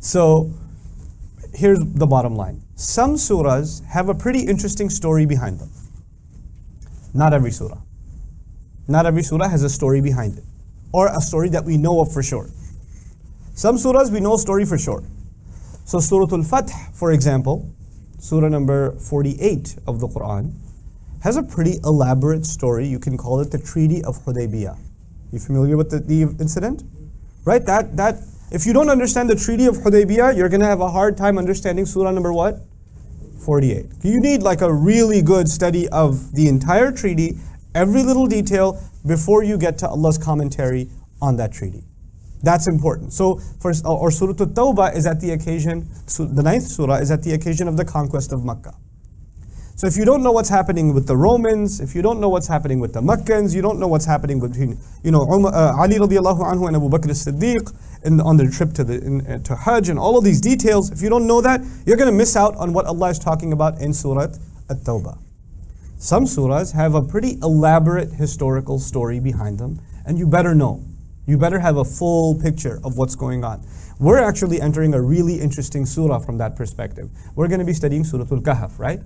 So here's the bottom line. Some surahs have a pretty interesting story behind them. Not every surah. Not every surah has a story behind it, or a story that we know of for sure. Some surahs we know a story for sure. So Surah Al-Fath, for example, surah number 48 of the Quran, has a pretty elaborate story. You can call it the Treaty of Hudaybiyah. You familiar with the incident? Right? That if you don't understand the Treaty of Hudaybiyah, you're going to have a hard time understanding surah number what? 48. You need like a really good study of the entire treaty, every little detail, before you get to Allah's commentary on that treaty. That's important. So, or Surah At-Tawbah is at the occasion, the 9th surah is at the occasion of the conquest of Makkah. So if you don't know what's happening with the Romans, if you don't know what's happening with the Meccans, you don't know what's happening between, Ali radiallahu anhu and Abu Bakr as-Siddiq on their trip to Hajj and all of these details, if you don't know that, you're going to miss out on what Allah is talking about in Surah At-Tawbah. Some surahs have a pretty elaborate historical story behind them, and you better know. You better have a full picture of what's going on. We're actually entering a really interesting surah from that perspective. We're going to be studying Surah Al-Kəhf, right?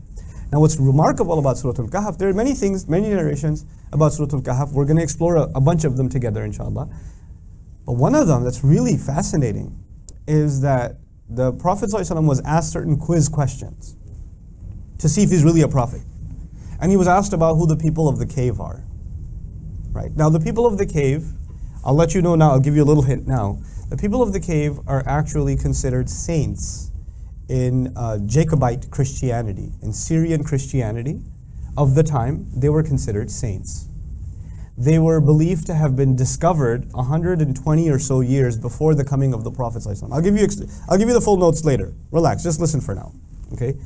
Now what's remarkable about Surah Al-Kəhf, there are many things, many narrations about Surah Al-Kəhf. We're going to explore a bunch of them together, inshallah. But one of them that's really fascinating is that the Prophet ﷺ was asked certain quiz questions to see if he's really a prophet. And he was asked about who the people of the cave are. Right? Now the people of the cave, I'll let you know now, I'll give you a little hint now. The people of the cave are actually considered saints in Jacobite Christianity, in Syrian Christianity of the time. They were considered saints. They were believed to have been discovered 120 or so years before the coming of the Prophet ﷺ. I'll give you the full notes later. Relax, just listen for now. Okay?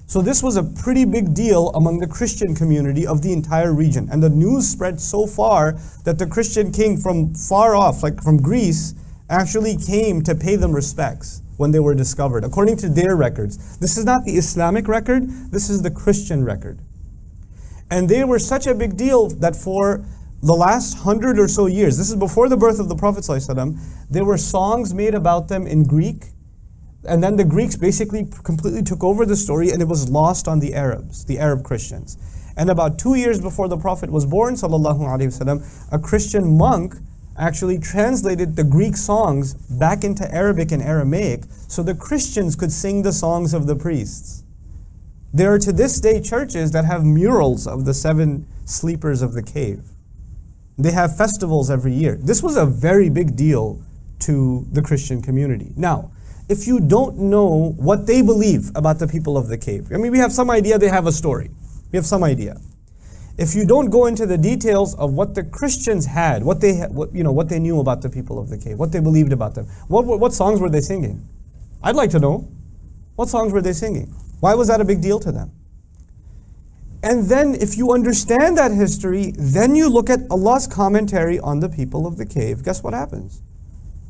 So this was a pretty big deal among the Christian community of the entire region. And the news spread so far that the Christian king from far off, like from Greece, actually came to pay them respects when they were discovered, according to their records. This is not the Islamic record, this is the Christian record. And they were such a big deal that for the last 100 or so years, this is before the birth of the Prophet ﷺ, there were songs made about them in Greek, and then the Greeks basically completely took over the story and it was lost on the Arabs, the Arab Christians. And about 2 years before the Prophet was born, sallallahu alaihi wasallam, a Christian monk actually translated the Greek songs back into Arabic and Aramaic so the Christians could sing the songs of the priests. There are to this day churches that have murals of the 7 sleepers of the cave. They have festivals every year. This was a very big deal to the Christian community. Now, if you don't know what they believe about the people of the cave, I mean, we have some idea they have a story. We have some idea. If you don't go into the details of what the Christians had, what they knew about the people of the cave, what they believed about them, what songs were they singing? I'd like to know. What songs were they singing? Why was that a big deal to them? And then if you understand that history, then you look at Allah's commentary on the people of the cave, guess what happens?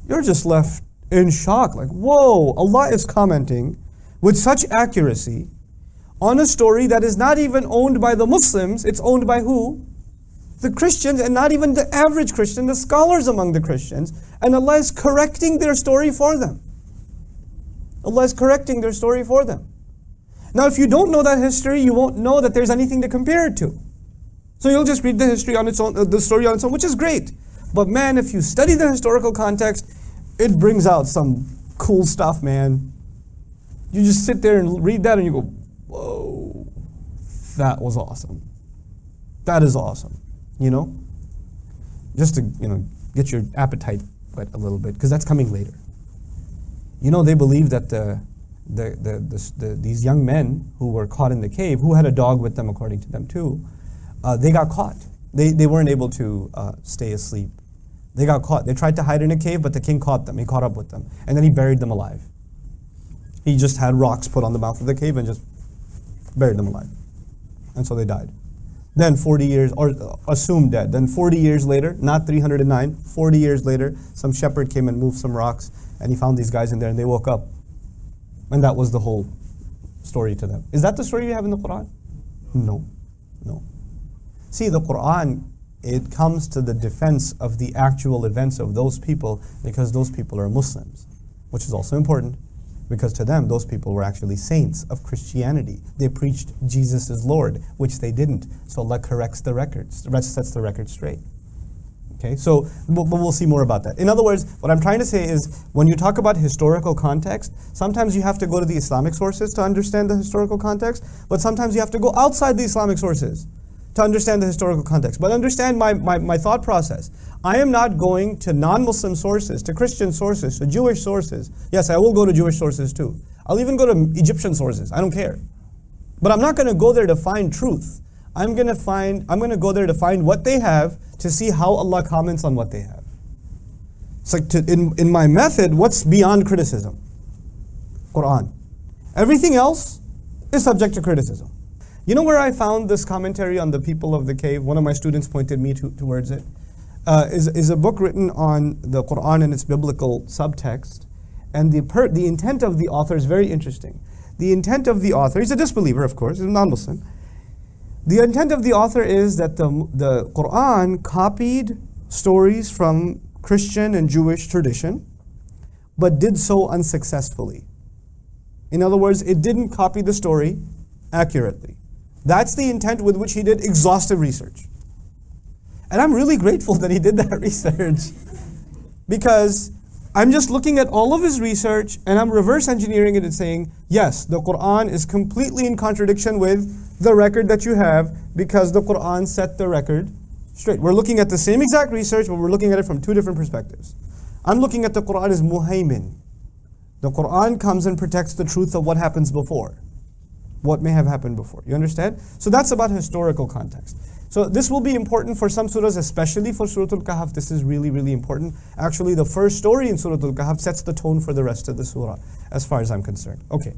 You're just left in shock, like, whoa, Allah is commenting with such accuracy on a story that is not even owned by the Muslims. It's owned by who? The Christians, and not even the average Christian, the scholars among the Christians. And Allah is correcting their story for them. Allah is correcting their story for them. Now, if you don't know that history, you won't know that there's anything to compare it to. So you'll just read the history on its own, the story on its own, which is great. But man, if you study the historical context, it brings out some cool stuff, man. You just sit there and read that and you go, whoa, that was awesome. That is awesome, Just to, get your appetite whet a little bit, because that's coming later. They believe that these young men who were caught in the cave, who had a dog with them according to them too, they got caught. They weren't able to stay asleep. They got caught. They tried to hide in a cave, but the king caught them. He caught up with them. And then he buried them alive. He just had rocks put on the mouth of the cave and just buried them alive. And so they died. Then 40 years, or assumed dead. Then 40 years later, not 309, 40 years later, some shepherd came and moved some rocks, and he found these guys in there, and they woke up. And that was the whole story to them. Is that the story you have in the Quran? No. See, the Quran, it comes to the defense of the actual events of those people because those people are Muslims, which is also important. Because to them, those people were actually saints of Christianity. They preached Jesus is Lord, which they didn't. So Allah corrects the records, sets the record straight. Okay, so we'll see more about that. In other words, what I'm trying to say is, when you talk about historical context, sometimes you have to go to the Islamic sources to understand the historical context, but sometimes you have to go outside the Islamic sources to understand the historical context. But understand my thought process. I am not going to non-Muslim sources, to Christian sources, to Jewish sources. Yes, I will go to Jewish sources too. I'll even go to Egyptian sources. I don't care. But I'm not going to go there to find truth. I'm going to go there to find what they have, to see how Allah comments on what they have. It's like in my method, what's beyond criticism? Quran. Everything else is subject to criticism. You know where I found this commentary on the people of the cave? One of my students pointed me towards it. Is a book written on the Quran and its biblical subtext. And the intent of the author is very interesting. The intent of the author, he's a disbeliever, of course, he's a non-Muslim. The intent of the author is that the Quran copied stories from Christian and Jewish tradition, but did so unsuccessfully. In other words, it didn't copy the story accurately. That's the intent with which he did exhaustive research. And I'm really grateful that he did that research, because I'm just looking at all of his research and I'm reverse engineering it and saying, yes, the Quran is completely in contradiction with the record that you have, because the Quran set the record straight. We're looking at the same exact research, but we're looking at it from two different perspectives. I'm looking at the Quran as muhaymin. The Quran comes and protects the truth of what happens before, what may have happened before. You understand? So that's about historical context. So this will be important for some surahs, especially for Surah Al-Kəhf. This is really, really important. Actually, the first story in Surah Al-Kəhf sets the tone for the rest of the surah, as far as I'm concerned. Okay.